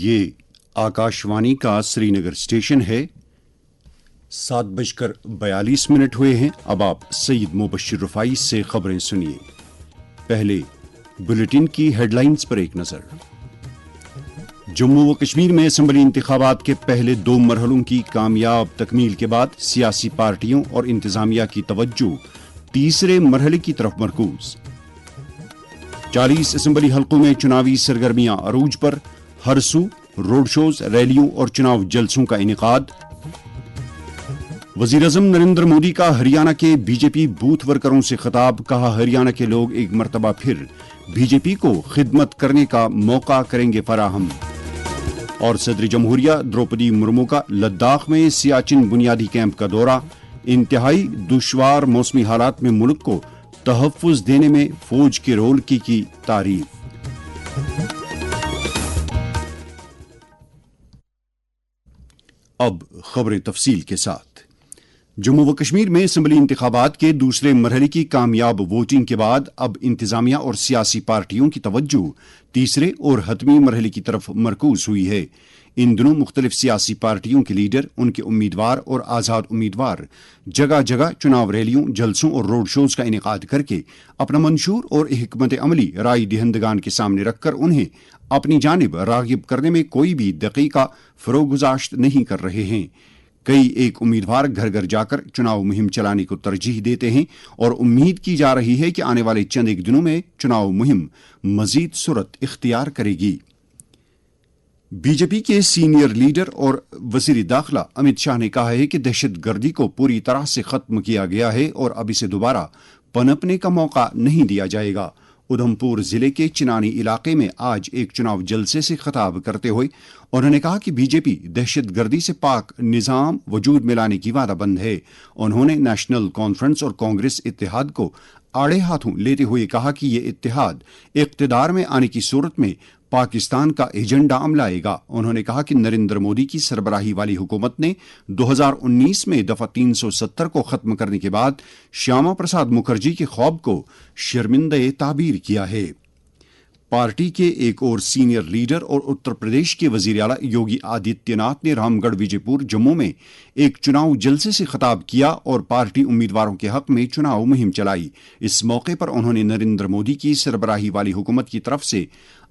یہ آکاشوانی کا سری نگر اسٹیشن ہے۔ 7:42 ہوئے ہیں۔ اب آپ سید مبشر رفائی سے خبریں سنیے۔ پہلے بلیٹن کی ہیڈ لائنز پر ایک نظر۔ جموں و کشمیر میں اسمبلی انتخابات کے پہلے 2 مرحلوں کی کامیاب تکمیل کے بعد سیاسی پارٹیوں اور انتظامیہ کی توجہ تیسرے مرحلے کی طرف مرکوز۔ 40 اسمبلی حلقوں میں چناوی سرگرمیاں عروج پر، ہر سو روڈ شوز، ریلیوں اور چناو جلسوں کا انعقاد۔ وزیر اعظم نریندر مودی کا ہریانہ کے بی جے پی بوتھ ورکروں سے خطاب، کہا ہریانہ کے لوگ ایک مرتبہ پھر بی جے پی کو خدمت کرنے کا موقع کریں گے فراہم۔ اور صدر جمہوریہ دروپدی مرمو کا لداخ میں سیاچن بنیادی کیمپ کا دورہ، انتہائی دشوار موسمی حالات میں ملک کو تحفظ دینے میں فوج کے رول کی تعریف۔ اب خبریں تفصیل کے ساتھ۔ جموں و کشمیر میں اسمبلی انتخابات کے دوسرے مرحلے کی کامیاب ووٹنگ کے بعد اب انتظامیہ اور سیاسی پارٹیوں کی توجہ تیسرے اور حتمی مرحلے کی طرف مرکوز ہوئی ہے۔ ان دنوں مختلف سیاسی پارٹیوں کے لیڈر، ان کے امیدوار اور آزاد امیدوار جگہ جگہ چناو ریلیوں، جلسوں اور روڈ شوز کا انعقاد کر کے اپنا منشور اور حکمت عملی رائے دہندگان کے سامنے رکھ کر انہیں اپنی جانب راغب کرنے میں کوئی بھی دقیقہ فروگزاشت نہیں کر رہے ہیں۔ کئی ایک امیدوار گھر گھر جا کر چناو مہم چلانے کو ترجیح دیتے ہیں اور امید کی جا رہی ہے کہ آنے والے چند ایک دنوں میں چناو مہم مزید سرعت اختیار کرے گی۔ بی جے پی کے سینئر لیڈر اور وزیر داخلہ امت شاہ نے کہا ہے کہ دہشت گردی کو پوری طرح سے ختم کیا گیا ہے اور اب اسے دوبارہ پنپنے کا موقع نہیں دیا جائے گا۔ ادھمپور ضلع کے چنانی علاقے میں آج ایک چناو جلسے سے خطاب کرتے ہوئے انہوں نے کہا کہ بی جے پی دہشت گردی سے پاک نظام وجود میں لانے کی وعدہ بند ہے۔ انہوں نے نیشنل کانفرنس اور کانگریس اتحاد کو آڑے ہاتھوں لیتے ہوئے کہا کہ یہ اتحاد اقتدار میں آنے کی صورت میں پاکستان کا ایجنڈا عملائے گا۔ انہوں نے کہا کہ نریندر مودی کی سربراہی والی حکومت نے 2019 میں دفعہ 370 کو ختم کرنے کے بعد شیاما پرساد مکھرجی کے خواب کو شرمندہ تعبیر کیا ہے۔ پارٹی کے ایک اور سینئر لیڈر اور اتر پردیش کے وزیر اعلیٰ یوگی آدتیہ ناتھ نے رام گڑھ وجے پور جموں میں ایک چناو جلسے سے خطاب کیا اور پارٹی امیدواروں کے حق میں چناو مہم چلائی۔ اس موقع پر انہوں نے نریندر مودی کی سربراہی والی حکومت کی طرف سے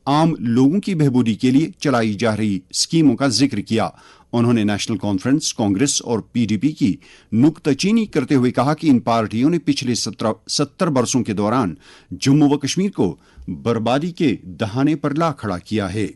عام لوگوں کی بہبودی کے لیے چلائی جا رہی اسکیموں کا ذکر کیا۔ انہوں نے نیشنل کانفرنس، کانگریس اور پی ڈی پی کی نکتہ چینی کرتے ہوئے کہا کہ ان پارٹیوں نے پچھلے 70 برسوں کے دوران جموں و کشمیر کو بربادی کے دہانے پر لا کھڑا کیا ہے۔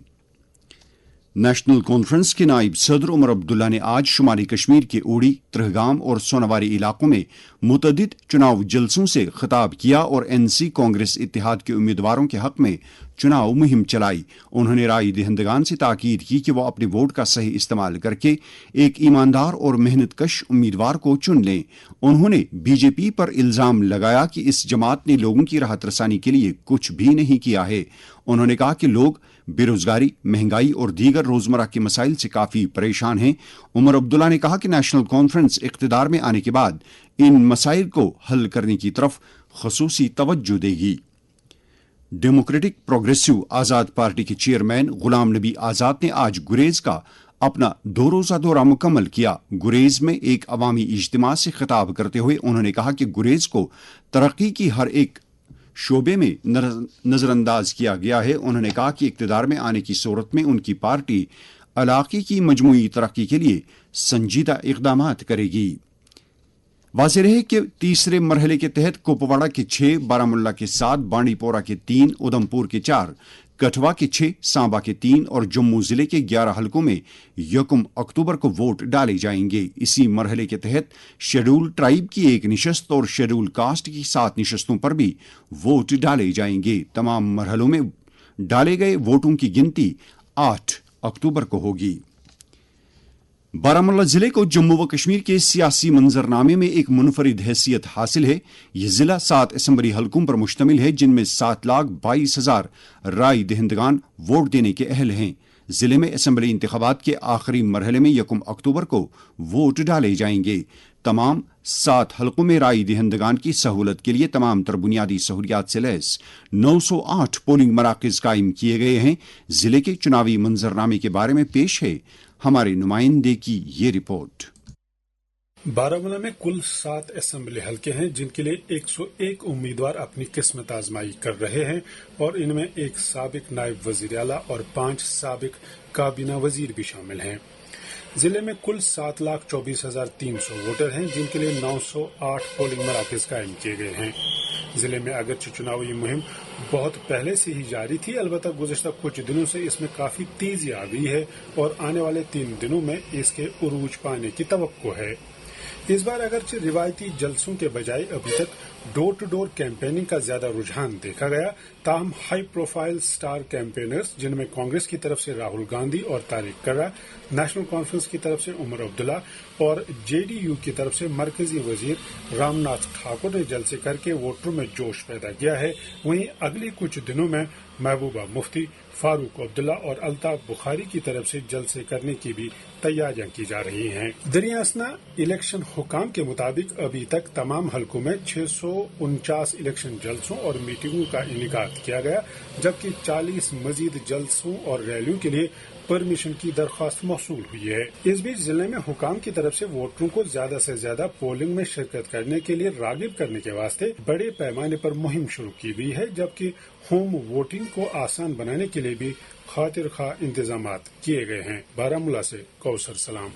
نیشنل کانفرنس کے نائب صدر عمر عبداللہ نے آج شمالی کشمیر کے اوڑی، ترہگام اور سوناواری علاقوں میں متعدد چناو جلسوں سے خطاب کیا اور این سی کانگریس اتحاد کے امیدواروں کے حق میں چناو مہم چلائی۔ انہوں نے رائے دہندگان سے تاکید کی کہ وہ اپنے ووٹ کا صحیح استعمال کر کے ایک ایماندار اور محنت کش امیدوار کو چن لیں۔ انہوں نے بی جے پی پر الزام لگایا کہ اس جماعت نے لوگوں کی راحت رسانی کے لیے کچھ بھی نہیں کیا ہے۔ انہوں نے کہا کہ لوگ بے روزگاری، مہنگائی اور دیگر روزمرہ کے مسائل سے کافی پریشان ہیں۔ عمر عبداللہ نے کہا کہ نیشنل کانفرنس اقتدار میں آنے کے بعد ان مسائل کو حل کرنے کی طرف خصوصی توجہ دے گی۔ ڈیموکریٹک پروگریسو آزاد پارٹی کے چیئرمین غلام نبی آزاد نے آج گریز کا اپنا 2 روزہ دورہ مکمل کیا۔ گریز میں ایک عوامی اجتماع سے خطاب کرتے ہوئے انہوں نے کہا کہ گریز کو ترقی کی ہر ایک شعبے میں نظر انداز کیا گیا ہے۔ انہوں نے کہا کہ اقتدار میں آنے کی صورت میں ان کی پارٹی علاقے کی مجموعی ترقی کے لیے سنجیدہ اقدامات کرے گی۔ واضح رہے کہ تیسرے مرحلے کے تحت کپواڑہ کے 6، بارامولہ کے 7، بانڈی پورہ کے 3، ادھمپور کے 4، کٹھوا کے 6، سانبا کے 3 اور جموں ضلع کے 11 حلقوں میں 1 اکتوبر کو ووٹ ڈالے جائیں گے۔ اسی مرحلے کے تحت شیڈول ٹرائب کی 1 نشست اور شیڈول کاسٹ کی 7 نشستوں پر بھی ووٹ ڈالے جائیں گے۔ تمام مرحلوں میں ڈالے گئے ووٹوں کی گنتی 8 اکتوبر کو ہوگی۔ بارامولہ ضلع کو جموں و کشمیر کے سیاسی منظرنامے میں ایک منفرد حیثیت حاصل ہے۔ یہ ضلع 7 اسمبلی حلقوں پر مشتمل ہے جن میں 7,22,000 رائے دہندگان ووٹ دینے کے اہل ہیں۔ ضلع میں اسمبلی انتخابات کے آخری مرحلے میں 1 اکتوبر کو ووٹ ڈالے جائیں گے۔ तमाम 7 हलकों में राय दहिंदगान की सहूलत के लिए तमाम तर बुनियादी सहूलियात से लैस 908 पोलिंग मराकज कायम किए गए हैं। जिले के चुनावी मंजरनामे के बारे में पेश है हमारे नुमाइंदे की ये रिपोर्ट। बारामूला में कुल 7 असेंबली हलके हैं, जिनके लिए 101 उम्मीदवार अपनी किस्मत आजमाई कर रहे हैं और इनमें एक साबिक नायब वजीर आला और 5 साबिक काबीना वजीर भी शामिल हैं। जिले में कुल 7,24,300 वोटर हैं, जिनके लिए 908 पोलिंग मराकज कायम किए गए हैं। जिले में अगरचे चुनावी मुहिम बहुत पहले से ही जारी थी, अलबत्ता गुज़िश्ता कुछ दिनों से इसमें काफी तेजी आ गई है और आने वाले 3 दिनों में इसके उरूज पाने की तवक्को है। इस बार अगरचे रिवायती जलसों के बजाय अभी तक डोर टू डोर कैंपेनिंग का ज्यादा रुझान देखा गया, ताहम हाई प्रोफाइल स्टार कैंपेनर्स जिनमें कांग्रेस की तरफ से राहुल गांधी और तारिक कर्रा, नेशनल कॉन्फ्रेंस की तरफ से उमर अब्दुल्ला और जेडीयू की तरफ से मरकजी वजीर रामनाथ ठाकुर ने जलसे करके वोटरों में जोश पैदा किया है। वहीं अगले कुछ दिनों में महबूबा मुफ्ती, फारूक अब्दुल्ला और अल्ताफ बुखारी की तरफ से जलसे करने की भी तैयारियां की जा रही हैं। दरियासना इलेक्शन हुकाम के मुताबिक अभी तक तमाम हलकों में 649 इलेक्शन जलसों और मीटिंगों का इनेकाद किया गया, जबकि 40 मजीद जलसों और रैलियों के लिए परमिशन की दरख्वास्त मौसूल हुई है। इस बीच जिले में हुकाम की तरफ से वोटरों को ज्यादा से ज्यादा पोलिंग में शिरकत करने के लिए रागिब करने के वास्ते बड़े पैमाने पर मुहिम शुरू की गई है, जबकि होम वोटिंग को आसान बनाने के लिए भी खातिर खा इंतजामात किए गए हैं। बारामूला से कौसर सलाम।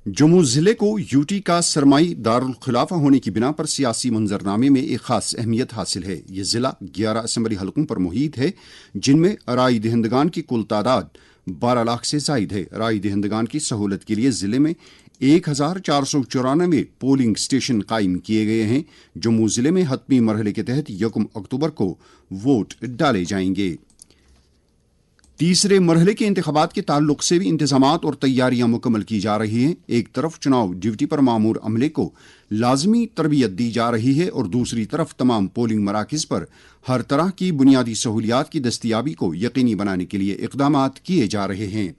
जम्मू जिले को यूटी का सरमाई दारुल खिलाफा होने की बिना पर सियासी मंजरनामे में एक खास अहमियत हासिल है। यह जिला 11 असेंबली हलकों पर मुहित है, जिनमें राय दहिंदगान की कुल तादाद 12 लाख से जायद है। राय दहिंदगान की सहूलत के लिए जिले में 1494 पोलिंग स्टेशन कायम किए गए हैं। जम्मू जिले में हतमी मरहले के तहत 1 अक्टूबर को वोट डाले जाएंगे। तीसरे मरहले के इंतखाबात के ताल्लुक से भी इंतजामात और तैयारियां मुकम्मल की जा रही हैं। एक तरफ चुनाव ड्यूटी पर मामूर अमले को लाजमी तरबियत दी जा रही है और दूसरी तरफ तमाम पोलिंग मराकज पर हर तरह की बुनियादी सहूलियात की दस्तियाबी को यकीनी बनाने के लिए इक़दामात किए जा रहे हैं।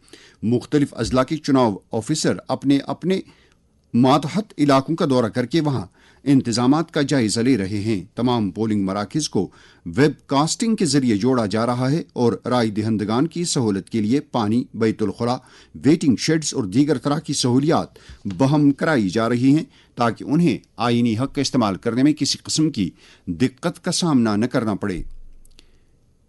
मुख्तलिफ अजला के चुनाव ऑफिसर अपने अपने मातहत इलाकों का दौरा करके वहां इंतजामात का जायजा ले रहे हैं। तमाम पोलिंग मराकज को वेब कास्टिंग के जरिए जोड़ा जा रहा है और राय दहिंदगान की सहूलत के लिए पानी, बैतुल खुला, वेटिंग शेड्स और दीगर तरह की सहूलियात बहम कराई जा रही हैं, ताकि उन्हें आईनी हक का इस्तेमाल करने में किसी किस्म की दिक्कत का सामना न करना पड़े।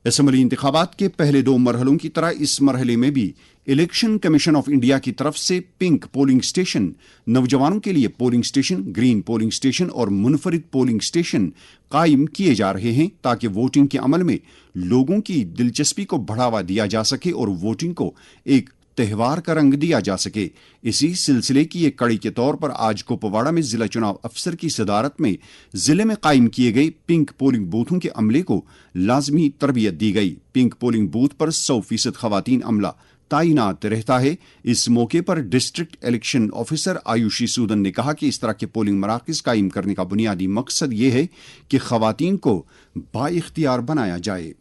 असेंबली इंतखाबात के पहले 2 मरहलों की तरह इस मरहले में भी इलेक्शन कमीशन ऑफ इंडिया की तरफ से पिंक पोलिंग स्टेशन, नौजवानों के लिए polling station, green polling station और मुनफरिद पोलिंग स्टेशन कायम किए जा रहे हैं, ताकि वोटिंग के अमल में लोगों की दिलचस्पी को बढ़ावा दिया जा सके और वोटिंग को एक त्यौहार का रंग दिया जा सके। इसी सिलसिले की एक कड़ी के तौर पर आज कुपवाड़ा में जिला चुनाव अफसर की सदारत में जिले में कायम किए गए पिंक पोलिंग बूथों के अमले को लाजमी तरबियत दी गई। पिंक पोलिंग बूथ पर 100% खवातीन अमला तैनात रहता है। इस मौके पर district election officer Ayushi Sudan ने कहा कि इस तरह के पोलिंग मराकज कायम करने का बुनियादी मकसद ये है कि खवातीन को बाइख्तियार बनाया जाए।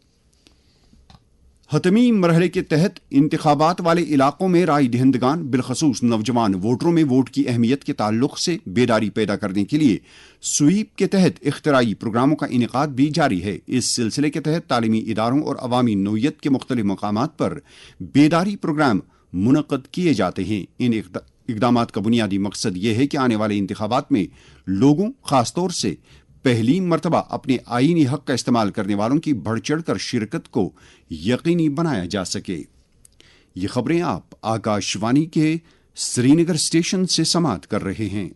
हतमी मरहले के तहत इंतखाबात वाले इलाकों में राय दहिंदगान बिलखसूस नौजवान वोटरों में वोट की अहमियत के ताल्लुक से बेदारी पैदा करने के लिए स्वीप के तहत इख्तराई प्रोग्रामों का इनेकाद भी जारी है। इस सिलसिले के तहत तालीमी इदारों और अवामी नौयत के मुख्तलिफ मकामात पर बेदारी प्रोग्राम मुनक़द किए जाते हैं। इन इक़दामात का बुनियादी मकसद ये है कि आने वाले इंतखाबात में लोगों, खासतौर से पहली मर्तबा अपने आईनी हक का इस्तेमाल करने वालों की बढ़ चढ़ कर शिरकत को यकीनी बनाया जा सके। ये खबरें आप आकाशवाणी के श्रीनगर स्टेशन से समाअत कर रहे हैं।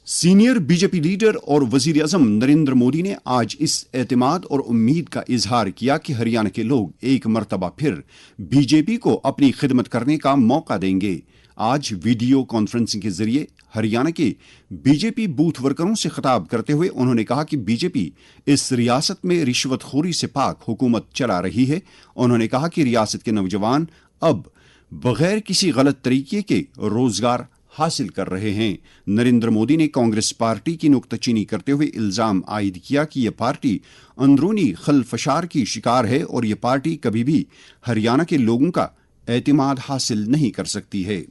सीनियर बीजेपी लीडर और वजीर आजम नरेंद्र मोदी ने आज इस एतमाद और उम्मीद का इजहार किया कि हरियाणा के लोग एक मर्तबा फिर बीजेपी को अपनी खिदमत करने का मौका देंगे। आज वीडियो कॉन्फ्रेंसिंग के जरिए हरियाणा के बीजेपी बूथ वर्करों से खिताब करते हुए उन्होंने कहा कि बीजेपी इस रियासत में रिश्वतखोरी से पाक हुकूमत चला रही है। उन्होंने कहा कि रियासत के नौजवान अब बगैर किसी गलत तरीके के रोजगार हासिल कर रहे हैं। नरेंद्र मोदी ने कांग्रेस पार्टी की नुक्ताचीनी करते हुए इल्जाम आयद किया कि यह पार्टी अंदरूनी खलफशार की शिकार है और यह पार्टी कभी भी हरियाणा के लोगों का एतमाद हासिल नहीं कर सकती है।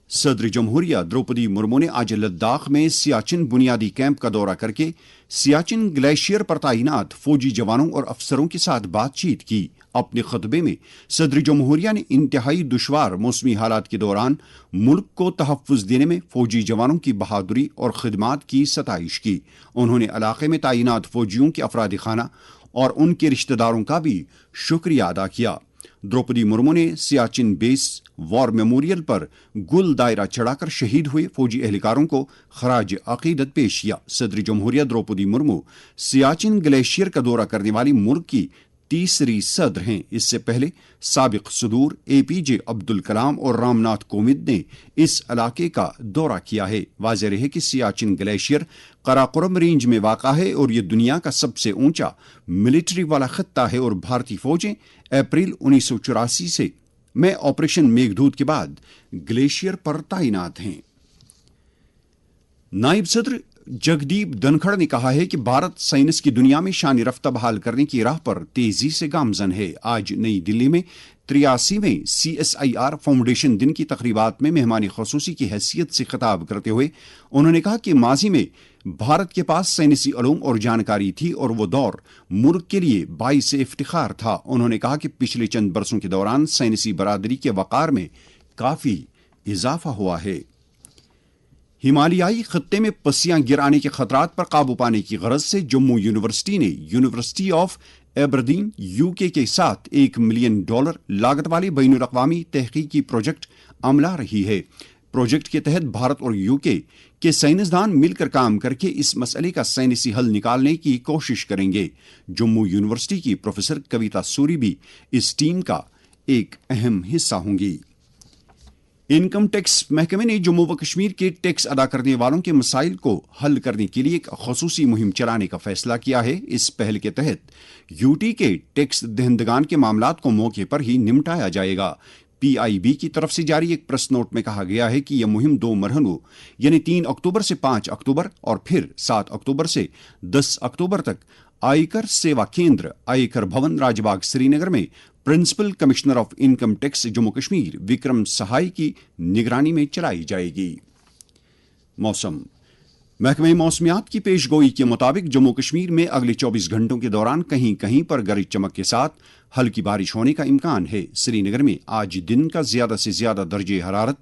सदर जमहूरिया द्रौपदी मुर्मू ने आज लद्दाख में सियाचिन बुनियादी कैंप का दौरा करके सियाचिन ग्लेशियर पर तैनात फौजी जवानों और अफसरों के साथ बातचीत की। अपने खतबे में सदर जमहूरिया ने इंतहाई दुश्वार मौसमी हालात के दौरान मुल्क को तहफ़्फ़ुज़ देने में फौजी जवानों की बहादुरी और खिदमात की सताइश की। उन्होंने इलाके में तैनात फौजियों के अफराद खाना और उनके रिश्तेदारों का भी शुक्रिया अदा किया। द्रौपदी मुर्मू ने सियाचिन बेस वॉर मेमोरियल पर गुल दायरा चढ़ाकर शहीद हुए फौजी एहलकारों को खराज अकीदत पेश किया। सदर जमहूरिया द्रौपदी मुर्मू सियाचिन ग्लेशियर का दौरा करने वाली मुल्क की तीसरी सदर हैं। इससे पहले साबिक सदूर APJ अब्दुल कलाम और रामनाथ कोविंद ने इस इलाके का दौरा किया है। वाज़ेह रहे कि सियाचिन ग्लेशियर कराकोरम रेंज में वाक़ा है और ये दुनिया का सबसे ऊंचा मिलिट्री वाला खत्ता है और भारतीय फौजें अप्रैल 1984 में ऑपरेशन मेघदूत के बाद ग्लेशियर पर तैनात हैं। नायब सदर जगदीप धनखड़ ने कहा है कि भारत साइंस की दुनिया में शान रफ्ता बहाल करने की राह पर तेजी से गामजन है। आज नई दिल्ली में 83वें CSIR फाउंडेशन दिन की तकरीबात में मेहमान ख़ुसूसी की हैसियत से खिताब करते हुए उन्होंने कहा कि माजी में भारत के पास साइंसी उलूम और जानकारी थी और वो दौर मुल्क के लिए बाइस इफ्तिखार था। उन्होंने कहा कि पिछले चंद बरसों के दौरान साइंसी बरादरी के वक़ार में काफ़ी इजाफा हुआ है। हिमालयाई खत्ते में पसियां गिराने के खतरात पर काबू पाने की गरज से जम्मू यूनिवर्सिटी ने यूनिवर्सिटी ऑफ एबरदीन UK के साथ $1 मिलियन लागत वाले बैनुल-अक़वामी तहकीकी प्रोजेक्ट अमला रही है। प्रोजेक्ट के तहत भारत और UK के साइंसदान मिलकर काम करके इस मसले का साइंसी हल निकालने की कोशिश करेंगे। जम्मू यूनिवर्सिटी की प्रोफेसर कविता सूरी भी इस टीम का एक अहम हिस्सा होंगी। इनकम टैक्स महकमे ने जम्मू व कश्मीर के टैक्स अदा करने वालों के मसाइल को हल करने के लिए एक खसूसी मुहिम चलाने का फैसला किया है। इस पहल के तहत UT के टैक्स दहंदगान के मामलात को मौके पर ही निपटाया जाएगा। PIB की तरफ से जारी एक प्रेस नोट में कहा गया है कि यह मुहिम 2 मरहलों यानी 3 अक्टूबर से 5 अक्टूबर और फिर 7 अक्टूबर से 10 अक्टूबर तक आयकर सेवा केंद्र आयकर भवन राजबाग श्रीनगर में principal commissioner of income tax Jammu Kashmir Vikram Sahay की निगरानी में चलाई जाएगी। मौसम महकमे मौसमियात की पेशगोई के मुताबिक जम्मू कश्मीर में अगले 24 घंटों के दौरान कहीं कहीं पर गरज चमक के साथ हल्की बारिश होने का इम्कान है। श्रीनगर में आज दिन का ज्यादा से ज्यादा दर्जे हरारत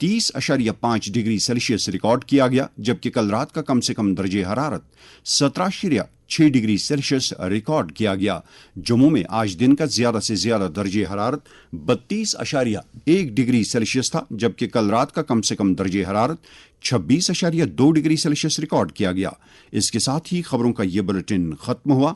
30.5 डिग्री सेल्सियस रिकॉर्ड किया गया, जबकि कल रात का कम से कम दर्जे हरारत 17.6 डिग्री सेल्सियस रिकॉर्ड किया गया। जम्मू में आज दिन का ज्यादा से ज्यादा दर्जे हरारत 32.1 डिग्री सेल्सियस था, जबकि कल रात का कम से कम दर्जे हरारत 26.2 डिग्री सेल्सियस रिकॉर्ड किया गया। इसके साथ ही खबरों का ये बुलेटिन खत्म हुआ।